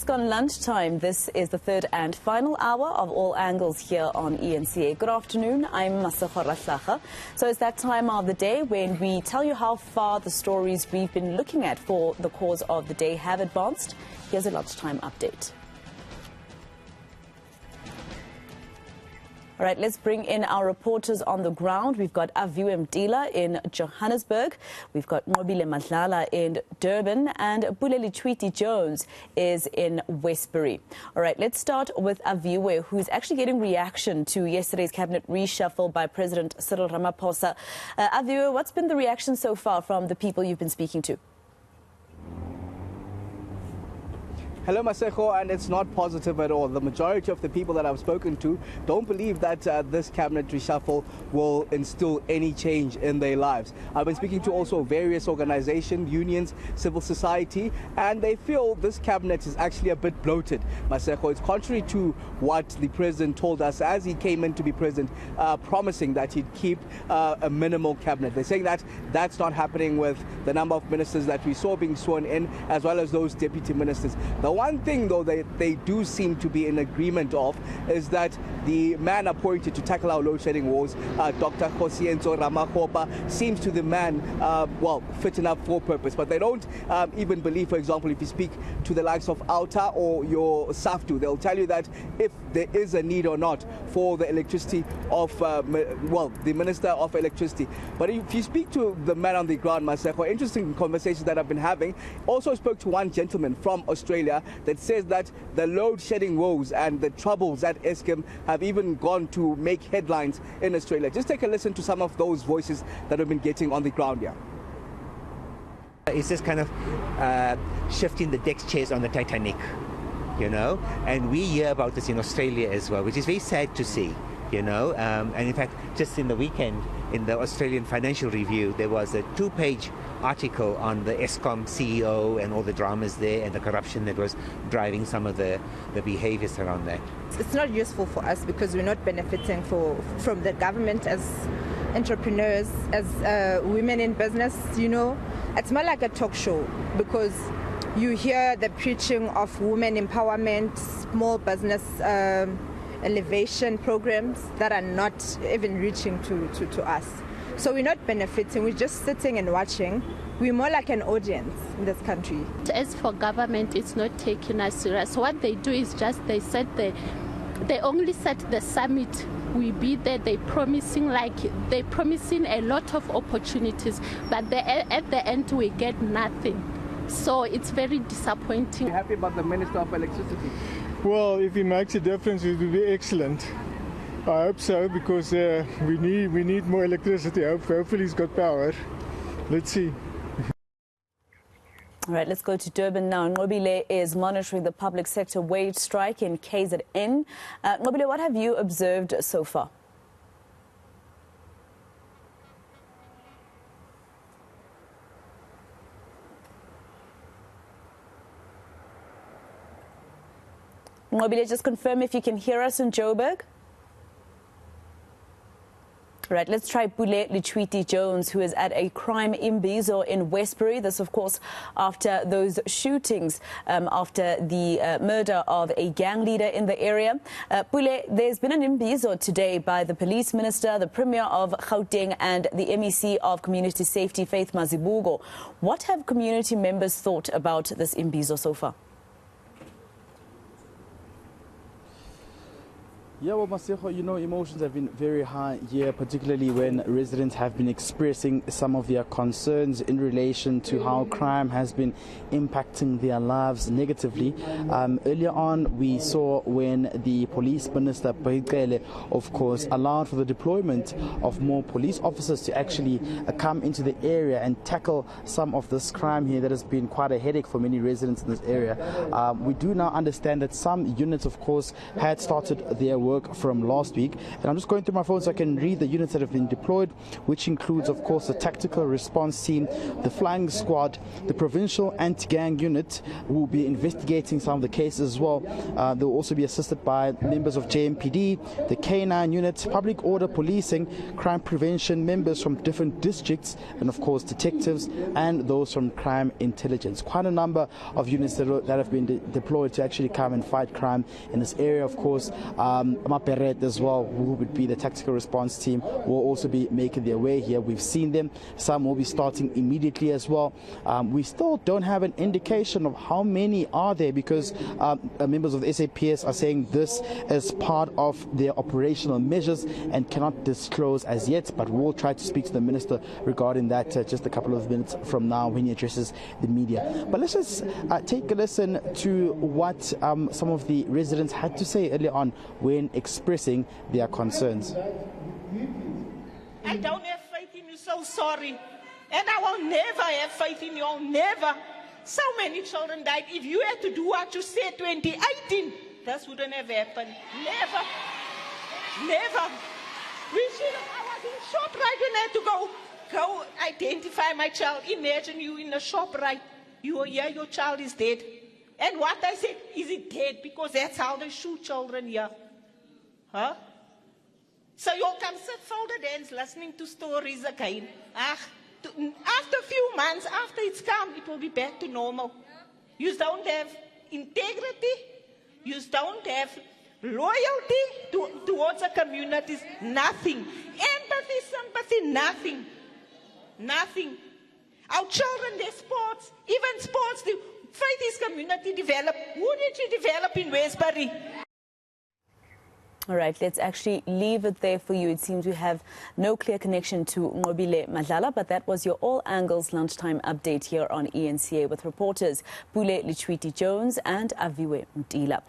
gone lunchtime. This is the third and final hour of All Angles here on eNCA. Good afternoon, I'm Maesfo Rahlaga. So it's that time of the day when we tell you how far the stories we've been looking at for the cause of the day have advanced. Here's a lunchtime update. All right, let's bring in our reporters on the ground. We've got Aviwe Mtila in Johannesburg. We've got Nqobile Madlala in Durban, and Pule Letshwiti-Jones is in Westbury. All right, let's start with Aviwe, who's actually getting reaction to yesterday's cabinet reshuffle by President Cyril Ramaphosa. Aviwe, what's been the reaction so far from the people you've been speaking to? Hello, Maesfo, and it's not positive at all. The majority of the people that I've spoken to don't believe that this cabinet reshuffle will instill any change in their lives. I've been speaking to also various organizations, unions, civil society, and they feel this cabinet is actually a bit bloated, Maesfo. It's contrary to what the president told us as he came in to be president, promising that he'd keep a minimal cabinet. They're saying that that's not happening with the number of ministers that we saw being sworn in, as well as those deputy ministers. The one thing, though, they do seem to be in agreement of is that the man appointed to tackle our load shedding woes, Dr. Ramaphosa, seems to the man, well, fit enough for purpose. But they don't even believe, for example, if you speak to the likes of Outa or your SAFTU, they'll tell you that if there is a need or not for the electricity of, well, the Minister of Electricity. But if you speak to the man on the ground, Maesfo, interesting conversations that I've been having, also spoke to one gentleman from Australia that says that the load shedding woes and the troubles at Eskom have even gone to make headlines in Australia. Just take a listen to some of those voices that we've been getting on the ground here. It's just kind of shifting the deck chairs on the Titanic, you know, and we hear about this in Australia as well, which is very sad to see, you know, and in fact, just in the weekend, in the Australian Financial Review, there was a 2-page article on the Eskom CEO and all the dramas there and the corruption that was driving some of the behaviors around that. It's not useful for us because we're not benefiting from the government as entrepreneurs, as women in business, you know. It's more like a talk show because you hear the preaching of women empowerment, small business elevation programs that are not even reaching to us. So we're not benefiting, we're just sitting and watching. We're more like an audience in this country. As for government, it's not taking us serious. So what they do is just they only set the summit. We be there, they're promising a lot of opportunities, but at the end we get nothing. So it's very disappointing. Are you happy about the Minister of Electricity? Well, if he makes a difference, it will be excellent. I hope so, because we need more electricity. Hopefully he's got power. Let's see. All right, let's go to Durban now. Nqobile is monitoring the public sector wage strike in KZN. Nqobile, what have you observed so far? Nqobile, just confirm if you can hear us in Joburg. Right, let's try Pule Letshwiti-Jones, who is at a crime imbizo in Westbury. This, of course, after those shootings, after the murder of a gang leader in the area. Pule, there's been an imbizo today by the police minister, the premier of Gauteng, and the MEC of Community Safety, Faith Mazibuko. What have community members thought about this imbizo so far? Yeah, well, Maesfo, you know, emotions have been very high here, particularly when residents have been expressing some of their concerns in relation to how crime has been impacting their lives negatively. Earlier on, we saw when the police minister, Pule, of course, allowed for the deployment of more police officers to actually come into the area and tackle some of this crime here that has been quite a headache for many residents in this area. We do now understand that some units, of course, had started their work work from last week. And I'm just going through my phone so I can read the units that have been deployed, which includes, of course, the Tactical Response Team, the Flying Squad, the Provincial Anti-Gang Unit, who will be investigating some of the cases as well. They will also be assisted by members of JMPD, the K9 Unit, Public Order Policing, Crime Prevention, members from different districts, and of course detectives and those from Crime Intelligence. Quite a number of units that have been deployed to actually come and fight crime in this area. Of course, Maperet as well, who would be the Tactical Response Team, will also be making their way here. We've seen them. Some will be starting immediately as well. We still don't have an indication of how many are there, because members of the SAPS are saying this is part of their operational measures and cannot disclose as yet, but we'll try to speak to the Minister regarding that just a couple of minutes from now when he addresses the media. But let's just take a listen to what some of the residents had to say earlier on when expressing their concerns. I don't have faith in you, so sorry. And I will never have faith in you, never. So many children died. If you had to do what you said 2018, this wouldn't have happened. Never. Never. I was in shop right when I had to go identify my child. Imagine you in a shop right. You are here, your child is dead. And what I said, is it dead? Because that's how they shoot children here. Huh? So you'll come sit folded hands listening to stories again. After a few months, after it's come, it will be back to normal. You don't have integrity. You don't have loyalty towards the communities. Nothing. Empathy, sympathy, nothing. Nothing. Our children, their sports, even sports, the faith is community develop. Who did you develop in Westbury? All right, let's actually leave it there for you. It seems we have no clear connection to Nqobile Madlala, but that was your All Angles Lunchtime update here on eNCA with reporters Pule, Letshwiti-Jones and Aviwe Mtila.